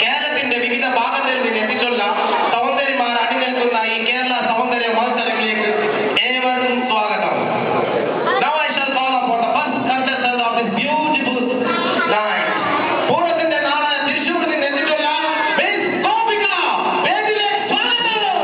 കേരളത്തിന്റെ വിവിധ ഭാഗങ്ങളിൽ നിന്ന് എത്തിച്ചുള്ള സൗന്ദര്യമാർ അണിനിരക്കുന്ന ഈ കേരള സൗന്ദര്യ മത്സരങ്ങളിലേക്ക് ഏവർക്കും സ്വാഗതം. Now I shall call upon the first contestant of this beautiful night. പൂർവ്വത്തിന്റെ നാടായ തൃശ്ശൂരിൽ നിന്ന് എത്തിച്ചുള്ള മിസ് ഗോപിക. വേദിയിലേക്ക് സ്വാഗതം.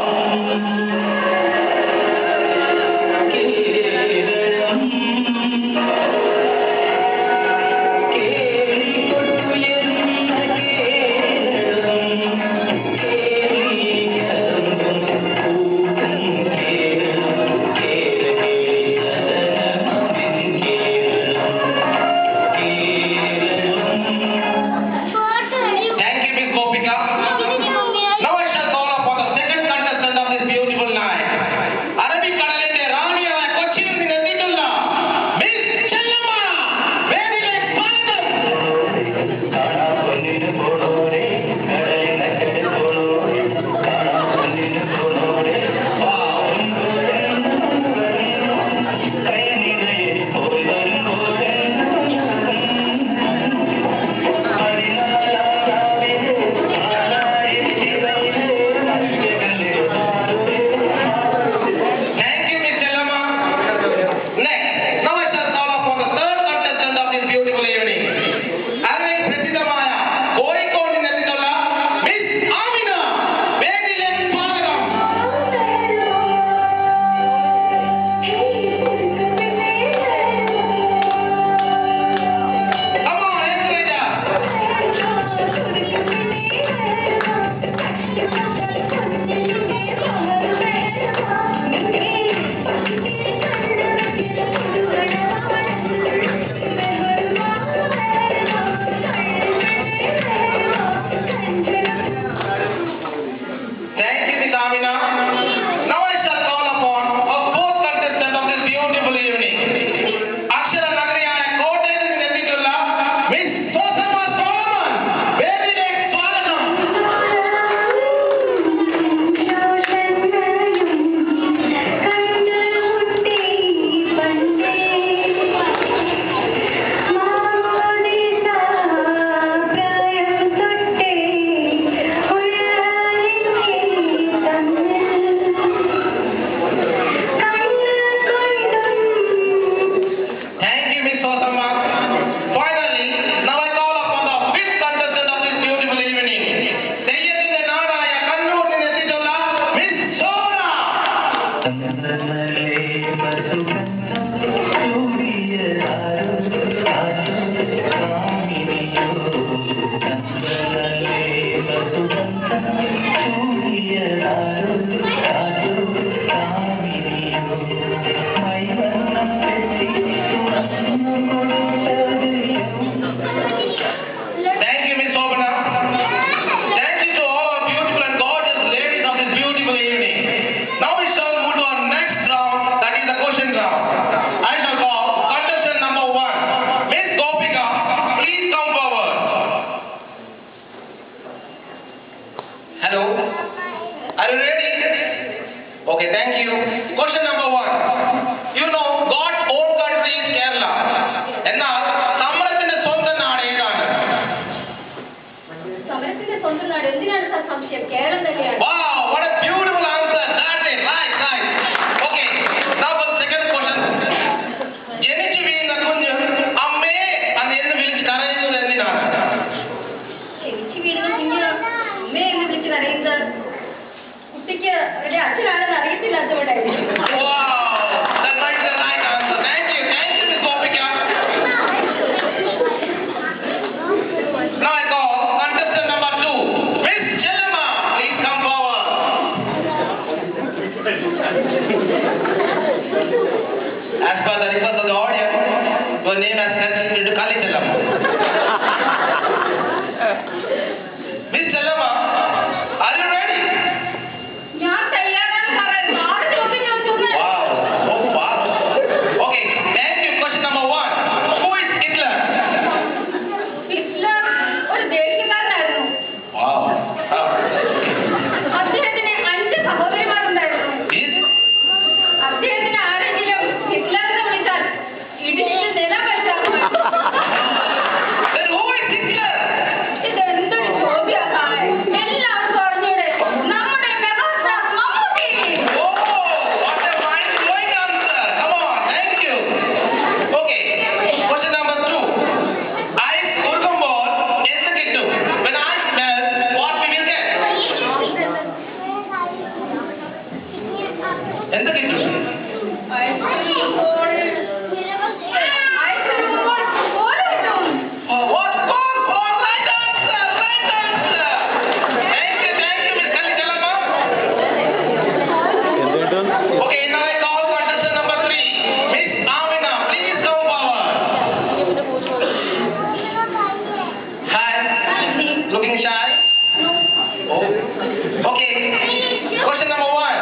Hello, are you ready? Okay, thank you. Question number 1. You know, God's own country is Kerala. എന്നാൽ സമരത്തിന്റെ സ്വന്തം നാട് ഏതാണ്? സമരത്തിന്റെ സ്വന്തം നാട് എന്തിനാണ് സാർ സംശയം? കേരളം തന്നെയാണ്. Wow, what a beautiful answer. That's it. Right. Okay, now for the second question. ജനിച്ചു വീഴുന്ന കുഞ്ഞ് അമ്മേ എന്ന് വിളിച്ച് കരയുന്നത് എന്തിനാണ്? ജനിച്ചു വീഴുന്ന കുഞ്ഞ് അമ്മേ എന്ന് വിളിച്ച് കരയുന്നത് കുട്ടിക്ക് അവരുടെ അച്ഛനാണെന്ന് അറിയത്തില്ലാത്തതുകൊണ്ടായിരിക്കും. As per the request of the audience, your name has changed into Kali Chellamma. Miss Chellamma, are you ready? ഞാൻ തയ്യാറാണ് സാറേ. Wow, so fast. Okay, thank you. Question number 1. Who is Hitler? Hitler ഒരു ദേശീയക്കാരനായിരുന്നു. Wow. അദ്ദേഹത്തിന് 5 സഹോദരിമാരുണ്ടായിരുന്നു. അദ്ദേഹത്തിന് ആരെങ്കിലും Hitler എന്ന് വിളിച്ചാൽ ഇടിച്ച് നിലം വെച്ചാൽ Looking shy? Oh. Okay. Question number 1.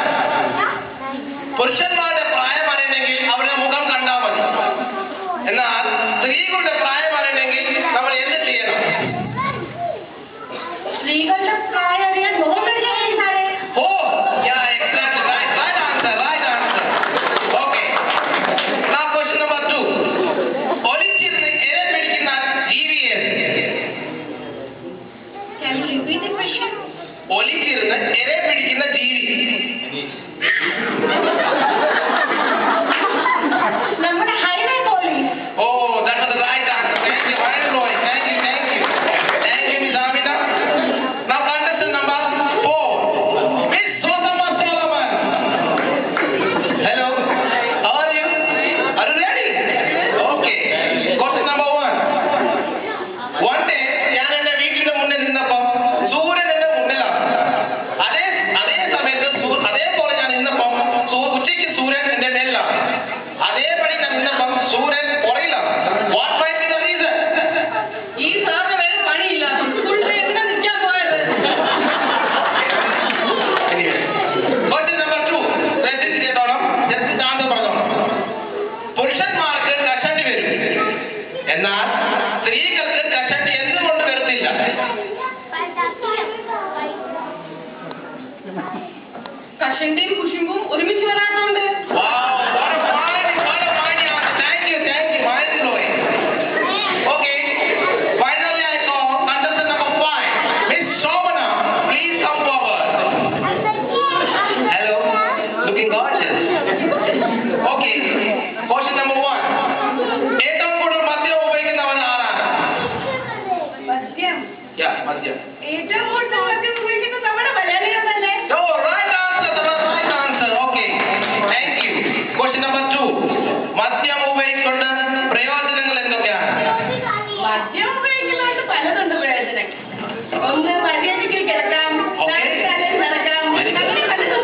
പുരുഷന്മാരുടെ പ്രായം അറിയണമെങ്കിൽ അവരുടെ മുഖം കണ്ടാൽ മതി. എന്നാൽ സ്ത്രീകളുടെ പ്രായം അറിയണമെങ്കിൽ നമ്മൾ എന്ത് ചെയ്യണം? സ്ത്രീകളുടെ പ്രായം അറിയാൻ മുഖം കണ്ടാൽ സാറേ. Oh, yeah, exactly. Right answer. Okay. Now question number 2. ഒളിച്ചിരുന്ന് ഇര പിടിക്കുന്ന ജീവി ഏത്? Can you repeat the question? ഒളിച്ചിരുന്ന് ഇര പിടിക്കുന്ന ജീവി. നമ്മുടെ highway police. Oh, that was the right answer. Thank you. Thank you, Miss Amina. Now contestant number 4. Miss Sosama Solomon. Hello. How are you? Are you ready? Okay. Question number 1. One day, ഞാൻ എന്റെ വീട്ടിന്റെ മുന്നിൽ നിന്നപ്പോൾ സൂര്യൻ എന്റെ മുന്നിലാണ്. അതേ സമയത്ത് അതേപോലെ ഞാൻ നിന്നപ്പം ഉച്ചയ്ക്ക് സൂര്യൻ എന്റെ മേലിലാണ്. അതേപടി ഞാൻ നിന്നപ്പം സൂര്യൻ പുറയിലാണ്. What might be the reason? ഈ സാറിന് വേറെ പണിയില്ല. ഫുൾ ഡേ എവിടെ നിൽക്കാൻ പോയത്? Question number 2. ശ്രദ്ധിച്ച് കേട്ടോണം. ജസ്റ്റ് ആൻസർ പറഞ്ഞോണം. പുരുഷന്മാർക്ക് കഷണ്ടി വരും, എന്നാൽ സ്ത്രീകൾക്ക് കഷണ്ടി എന്തുകൊണ്ട് വരുന്നില്ല? കഷണ്ടിയും കുശുമ്പും ഒരുമിച്ച് വരാറുണ്ട്. Wow, what a fine answer. Thank you. Mind blowing. Okay. Finally, I call contestant number 5. Miss Shobana, please come forward. Hello. Looking gorgeous. Okay. Question number 1. ഏറ്റവും കൂടുതൽ മദ്യം ഉപയോഗിക്കുന്നവൻ ആരാണ്? മദ്യം. Yeah, മദ്യം. ഏറ്റവും കൂടുതൽ മദ്യം ഉപയോഗിക്കുന്നത് നമ്മുടെ മലയാളികളല്ലേ? Oh, right answer. Okay. Thank you. Question number 2. മദ്യം ഉപയോഗിക്കൊണ്ട് പ്രയോജനങ്ങൾ എന്തൊക്കെയാണ്? മദ്യം ഉപയോഗിക്കുന്നതുകൊണ്ട് പലതുണ്ട് പ്രയോജനം. ഒന്ന് മര്യാദയ്ക്ക് കിടക്കാം, നടക്കാം, അങ്ങനെ പലതും.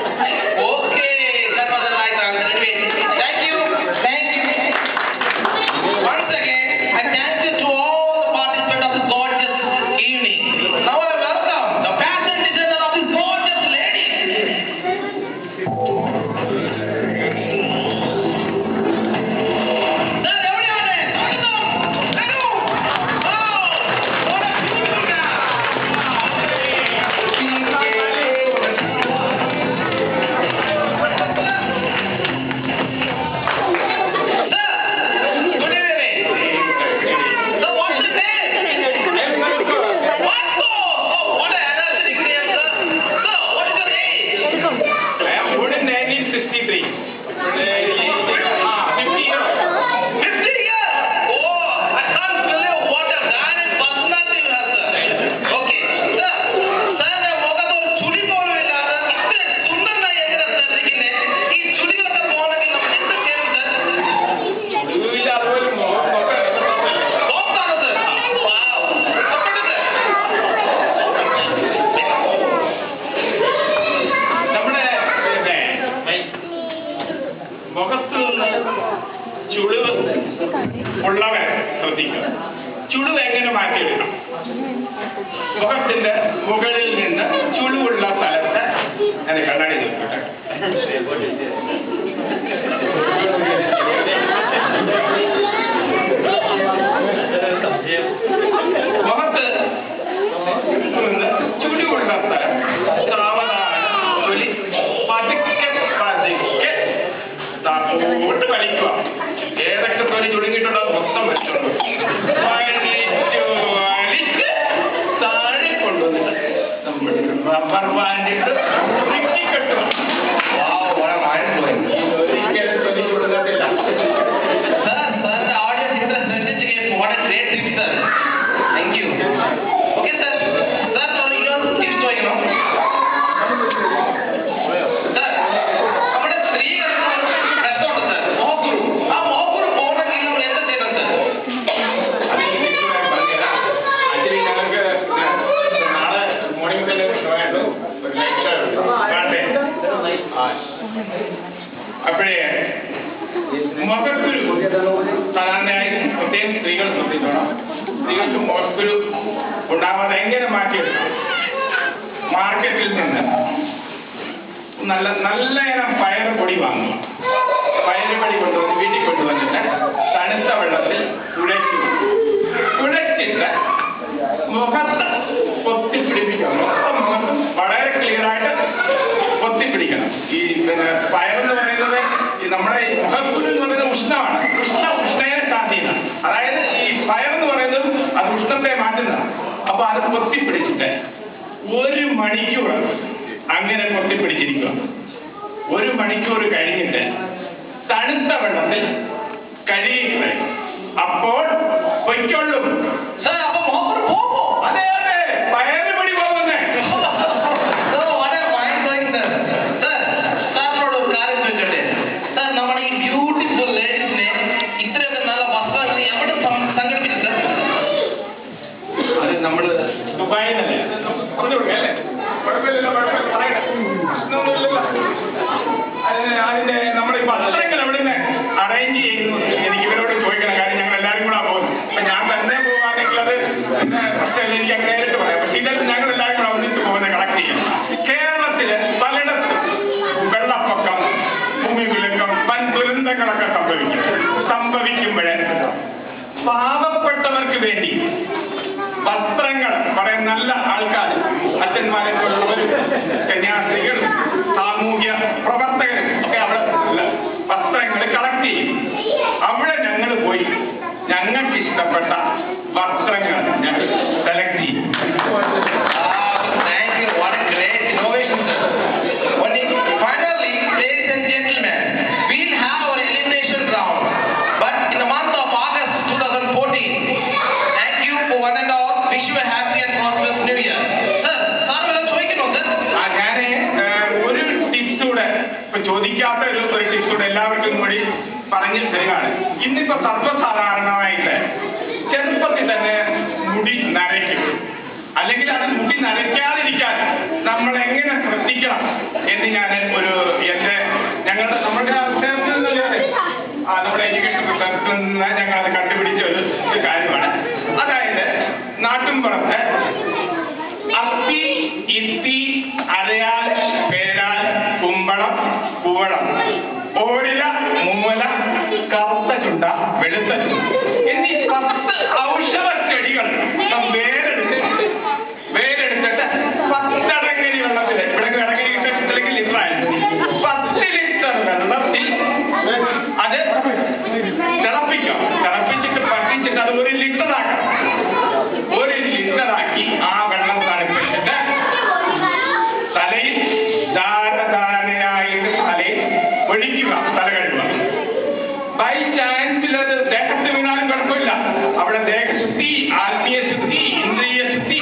Okay, that was the right answer. Anyway, thank you. Once again, and thank you to all the participants of this gorgeous evening. Now I welcome the fashion designer of this gorgeous lady. Sir, everyone, hello. Wow, what a beautiful girl. ഉള്ളവൻ ശ്രദ്ധിക്കുക. ചുളിവ് എങ്ങനെ മാറ്റിയെടുക്കണം? മുഖത്തിന്റെ മുകളിൽ നിന്ന് ചുളിവുള്ള സ്ഥലത്ത് എന്നെ കണ്ണാടി നോക്കട്ടെ. മുഖത്ത് നിന്ന് ചുളിവുള്ള സ്ഥലം സാവധാനം പതുക്കെ കൊണ്ട് വലിക്കുക. ഏതൊക്കെ തൊലി ചുരുങ്ങിയിട്ടുണ്ടോ മൊത്തം വെച്ചോളൂ. വലിച്ച് താഴെ കൊണ്ടുവന്നിട്ട് നമ്മൾ റബ്ബർ ബാൻഡിട്ട് കെട്ടുക. ഒരിക്കലും തൊലി ചുടുന്നിട്ടില്ല. Thank you. Okay, sir. Sir, sorry, keep going on. Sir, നമ്മുടെ സ്ത്രീകൾക്ക് രസമുണ്ട് sir. മോഹക്കുരു. ആ മോഹക്കുരു പോകണമെങ്കിൽ നമ്മൾ എന്താ ചെയ്യണം sir? ആക്ച്വലി ഞങ്ങൾക്ക് നാളെ മോർണിംഗ് തന്നെ വേണ്ടു ഒരു ലെക്ചർ വേണ്ടേ? അപ്പോഴേ മുഖക്കുരു സാധാരണയായി പ്രത്യേകം സ്ത്രീകൾ ശ്രദ്ധിക്കണം. നിങ്ങൾക്ക് മുഖത്തൊരു ഉണ്ടാവാതെ എങ്ങനെ മാറ്റിയെടുക്കാം? മാർക്കറ്റിൽ നിന്ന് നല്ല ഇനം പയർ പൊടി വാങ്ങുക. പയറുപൊടി കൊണ്ടുവന്ന് വീട്ടിൽ കൊണ്ടുവന്നിട്ട് തണുത്ത വെള്ളത്തിൽ കുഴച്ചിട്ട് മുഖത്ത് പൊത്തിപ്പിടിപ്പിക്കണം. മുഖത്ത് വളരെ ക്ലിയർ ആയിട്ട് പൊത്തിപ്പിടിക്കണം. ഈ പയറെന്ന് പറയുന്നത് നമ്മുടെ മുഖക്കുരു എന്ന് പറയുന്നത് ഉഷ്ണമാണ്. ഉഷ്ണയശാന്തിയാണ്. അതായത് ഈ പയറെന്ന് പറയുന്നത് അത് ഉഷ്ണത്തെ മാറ്റുന്നതാണ്. അപ്പൊ അത് പൊത്തിപ്പിടിച്ചിട്ട് 1 മണിക്കൂർ അങ്ങനെ പൊത്തിപ്പിടിച്ചിരിക്കുക. 1 മണിക്കൂർ കഴിഞ്ഞിട്ട് തണുത്ത വെള്ളത്തിൽ കഴുകി അപ്പോൾ പൊയ്ക്കൊള്ളും. അതെ അതെ, പയറുപൊടി പോകുന്നേ. നമ്മുടെ ഈ ബ്യൂട്ടിഫുൾ ലേഡീസിനെ ഇത്രയൊക്കെ നല്ല വസ്ത്രങ്ങൾ എവിടെ സംഘടിപ്പിച്ചത്? അത് നമ്മള് ദുബായിന്നല്ലേ പറഞ്ഞു കൊടുക്കല്ലേ? കുഴപ്പമില്ലല്ലോ, അതിന്റെ നമ്മുടെ ഈ വസ്ത്രങ്ങൾ എവിടെ നിന്ന് അറേഞ്ച് ചെയ്യുന്നു എനിക്ക് ഇവരോട് ചോദിക്കണം. കാര്യം ഞങ്ങൾ എല്ലാവരും കൂടെ പോകുന്നു. അപ്പൊ ഞാൻ തന്നെ പോവാണെങ്കിൽ അത് പ്രശ്നമില്ല, എനിക്ക് അങ്ങനെ നേരിട്ട് പറയാം. പക്ഷെ ഇതെല്ലാം ഞങ്ങൾ എല്ലാവരും കൂടെ ഒന്നിച്ച് പോകുന്നത് കളക്ട് ചെയ്യും. കേരളത്തില് പലയിടത്തും വെള്ളപ്പൊക്കം, ഭൂമികുലുക്കം, വൻ ദുരന്തങ്ങളൊക്കെ സംഭവിക്കുമ്പോഴേ പാവപ്പെട്ടവർക്ക് വേണ്ടി വസ്ത്രങ്ങൾ പറയാൻ നല്ല ആൾക്കാർ, അച്ഛന്മാരെ പോലുള്ളവരും കന്യാസ്ത്രീകളും സാമൂഹ്യ പ്രവർത്തകരും ഒക്കെ അവിടെ വസ്ത്രങ്ങൾ കളക്ട് ചെയ്യും. അവിടെ ഞങ്ങൾ പോയി ഞങ്ങൾക്ക് ഇഷ്ടപ്പെട്ട വസ്ത്രങ്ങൾ ഞങ്ങൾ സെലക്ട് ചെയ്യും. ചോദിക്കാത്ത ഒരു ടിപ്സ് കൂടെ എല്ലാവർക്കും കൂടി പറഞ്ഞു തരികയാണ്. ഇന്നിപ്പോ സർവ്വസാധാരണമായിട്ട് ചെറുപ്പത്തിൽ തന്നെ മുടി നരയ്ക്കും. അല്ലെങ്കിൽ അത് മുടി നരയ്ക്കാതിരിക്കാൻ നമ്മൾ എങ്ങനെ ശ്രദ്ധിക്കണം എന്ന് ഞാൻ നമ്മുടെ എഡ്യൂക്കേഷൻ റിസർച്ചിൽ നിന്ന് ഞങ്ങളത് കണ്ടുപിടിച്ച ഒരു കാര്യമാണ്. അതായത് നാട്ടിൻപുറത്ത് അപ്പി, ഇത്തി, അരയാൽ, പേരാൽ, കുമ്പളം, കൂവളം, ഓടില, മൂല, കറുത്ത ചുണ്ട, വെളുത്ത ചുണ്ട എന്നീ 10 ഔഷധ ചെടികൾ വേരെടുത്തിട്ട് 10 അടങ്ങരി വെള്ളത്തിൽ, ഇവിടെ അടങ്ങരി കിട്ടത്തില്ലെങ്കിൽ ലിറ്റർ ആയിരുന്നു, 10 ലിറ്റർ വെള്ളത്തിൽ അത് തിളപ്പിച്ചിട്ട് പറ്റിച്ചിട്ട് അത് 1 ലിറ്ററാക്കണം. 1 ലിറ്ററാക്കി ആ വെള്ളം തണുപ്പിച്ചിട്ട് തലയിൽ ധാരധാരയായിട്ട് തലയിൽ ഒഴിക്കുക, തല കഴുകുക. ബൈ ചാൻസിൽ അത് ദേഹത്ത് വീണാലും കുഴപ്പമില്ല. അവിടെ ദേഹശുദ്ധി, ആത്മീയ ശുദ്ധി, ഇന്ദ്രിയ ശുദ്ധി